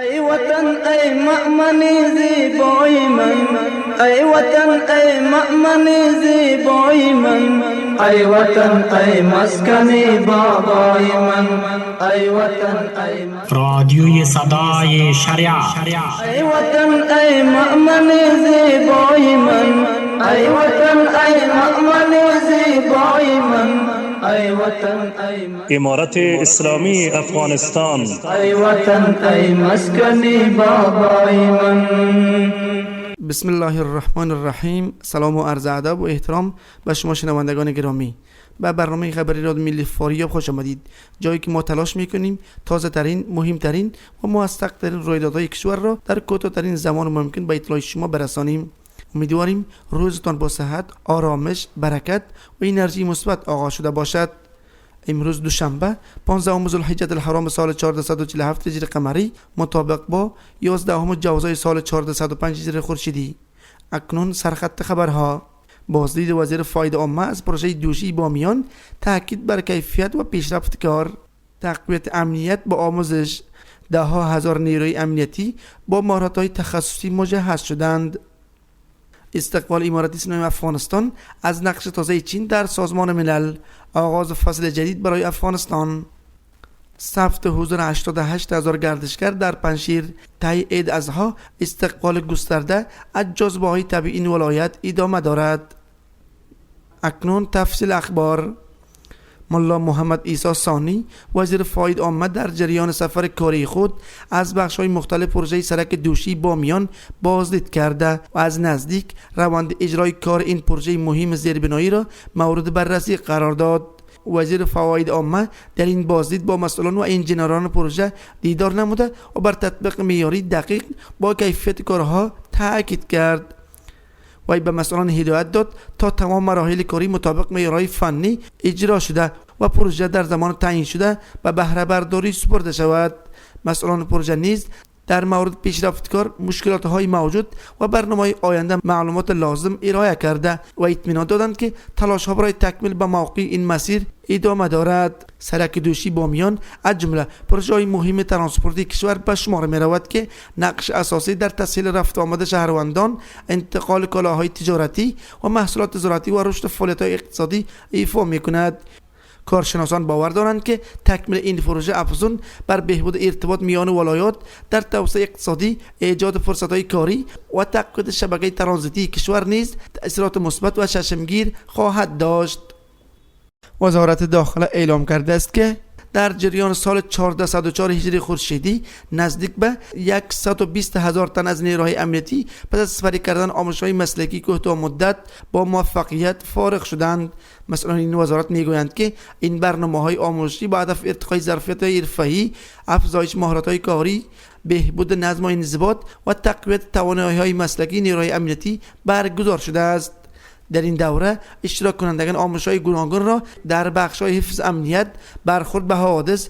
ای وطن ای مأمن زیبای من، ای وطن ای مأمن زیبای من، ای وطن ای مسکن بابای من، ای وطن ای رادیوی صدای شریعت. ای وطن ای مأمن زیبای من، ای وطن ای مأمن زیبای من، ای وطن ای امارت اسلامی افغانستان، ای وطن ای مسکن بابای من. بسم الله الرحمن الرحیم. سلام و عرض ادب و احترام به شما شنوندگان گرامی. به برنامه خبری رادیو ملی فاریاب خوش آمدید. جایی که ما تلاش میکنیم تازه ترین، مهم ترین و موثق ترین رویدادهای کشور را در کوتاه‌ترین زمان ممکن به اطلاع شما برسانیم. امیدواریم روزتان با صحت، آرامش، برکت و انرژی مثبت آغاز شده باشد. امروز دوشنبه 15 ذوالحجه الحرام سال 1447 هجری قمری مطابق با 11 جوزای سال 1405 هجری خورشیدی. اکنون سرخط خبرها. بازدید وزیر فایده عامه از پروژه دوشی بامیان، تاکید بر کیفیت و پیشرفت کار. تقویت امنیت با آموزش. ده ها هزار نیروی امنیتی با مهارت‌های تخصصی مجهز شدند. استقبال امارت اسلامی افغانستان از نقش تازه چین در سازمان ملل. آغاز فصل جدید برای افغانستان. ثبت حضور 88,000 گردشگر در پنجشیر. طی عید اضحی استقبال گسترده از جاذبه‌های طبیعی این ولایت ادامه دارد. اکنون تفصیل اخبار. ملا محمد عیسی ثانی وزیر فایده عامه در جریان سفر کاری خود از بخش‌های مختلف پروژه سرک دوشی بامیان بازدید کرده و از نزدیک روند اجرای کار این پروژه مهم زیربنایی را مورد بررسی قرار داد. وزیر فواید عامه در این بازدید با مسئولان و انجینران پروژه دیدار نموده و بر تطبیق معیاری دقیق با کیفیت کارها تاکید کرد. وی به مسئولان هدایت داد تا تمام مراحل کاری مطابق معیارهای فنی اجرا شده و پروژه در زمان تعیین شده به بهره برداری سپرده شود. مسئولان پروژه نیز در مورد پیشرفت کار، مشکلات‌های موجود و برنامه آینده معلومات لازم ارائه کرده و اطمینان دادند که تلاش‌ها برای تکمیل به موقع این مسیر ادامه دارد. سرک دوشی بامیان از جمله پروژه‌های مهم ترانسپورتی کشور به شمار می‌رود که نقش اساسی در تسهیل رفت و آمد شهروندان، انتقال کالاهای تجارتی و محصولات زراعتی و رشد فعالیت‌های اقتصادی ایفا می‌کند. کارشناسان باور دارند که تکمیل این پروژه افزون بر بهبود ارتباط میان ولایات در توسعه اقتصادی، ایجاد فرصت‌های کاری و تقویت شبکه ترانزیتی کشور نیز تأثیرات مثبت و چشمگیر خواهد داشت. وزارت داخله اعلام کرده است که در جریان سال 1404 هجری خورشیدی نزدیک به 120,000 تن از نیروهای امنیتی پس از سپری کردن آموزش‌های مسلکی کوتاه مدت با موفقیت فارغ شدند. مسئولان این وزارت میگویند که این برنامه‌های آموزشی با هدف ارتقای ظرفیت‌های حرفه‌ای، افزایش مهارت‌های کاری، بهبود نظم و انضباط و تقویت توانایی‌های مسلکی نیروهای امنیتی برگزار شده است. در این دوره اشتراک کنندگان آموزش‌های گوناگون را در بخش‌های حفظ امنیت، برخورد به حوادث،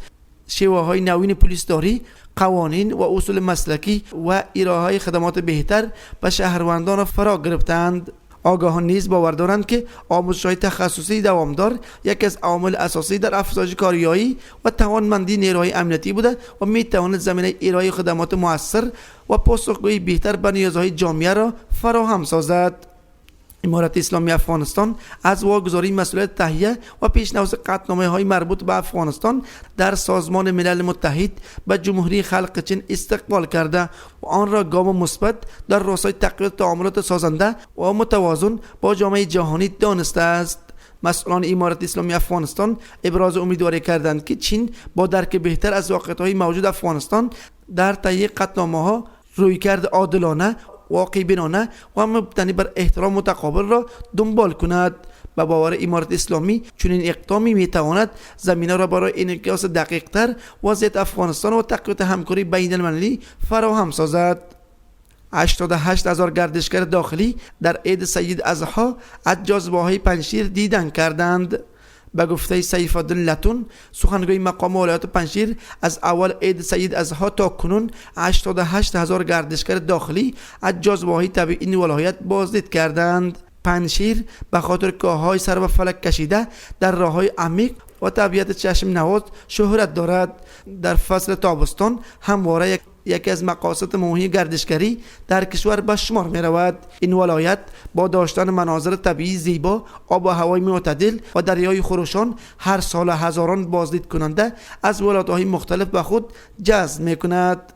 شیوه‌های نوین پلیسداری، قوانین و اصول مسلکی و ارائه خدمات بهتر به شهروندان فرا گرفتند. آگاهان نیز باور دارند که آموزش‌های تخصصی دوامدار یکی از عوامل اساسی در افزایش کاریایی و توانمندی نیروهای امنیتی بوده و می‌تواند زمینه ارائه خدمات مؤثر و پاسخگویی بهتر به نیازهای جامعه را فراهم سازد. امارت اسلامی افغانستان از واگذاری مسئولیت تهیه و پیشنهاد قطعنامه‌های مربوط به افغانستان در سازمان ملل متحد به جمهوری خلق چین استقبال کرده و آن را گام مثبت در راستای تقویت تعاملات سازنده و متوازن با جامعه جهانی دانسته است. مسئولان امارت اسلامی افغانستان ابراز امیدواری کردند که چین با درک بهتر از واقعیت‌های موجود افغانستان در تهیه قطعنامه‌ها رویکرد عادلانه، واقعی بینانه و مبتنی بر احترام متقابل را دنبال کند. به باور امارت اسلامی چنین اقدامی میتواند زمینه را برای انعکاس دقیق‌تر وضعیت افغانستان و تقویت همکاری بین المللی فراهم سازد. 88,000 گردشگر داخلی در عید سید اضحی از جاذبه‌های پنجشیر دیدن کردند. به گفته سیف الدین لتون، سخنگوی مقام ولایت پنجشیر، از اول عید سید اضحی تا کنون 88,000 گردشگر داخلی از جاذبه‌های طبیعی این ولایت بازدید کردند. پنجشیر به خاطر کوه‌های سر و فلک کشیده در راه‌های عمیق و طبیعت چشم نواز شهرت دارد. در فصل تابستان همواره یکی از مقاصد مهمی گردشگری در کشور به شمار می رود. این ولایت با داشتن مناظر طبیعی زیبا، آب و هوای معتدل و دریای خروشان هر سال هزاران بازدید کننده از ولایت‌های مختلف به خود جذب می کند.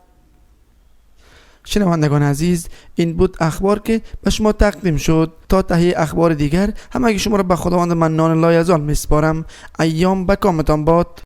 شنوندگان عزیز، این بود اخبار که به شما تقدیم شد. تا تهیه اخبار دیگر همگی شما را به خداوند منان لایزال می سپارم. ایام به کامتان باد.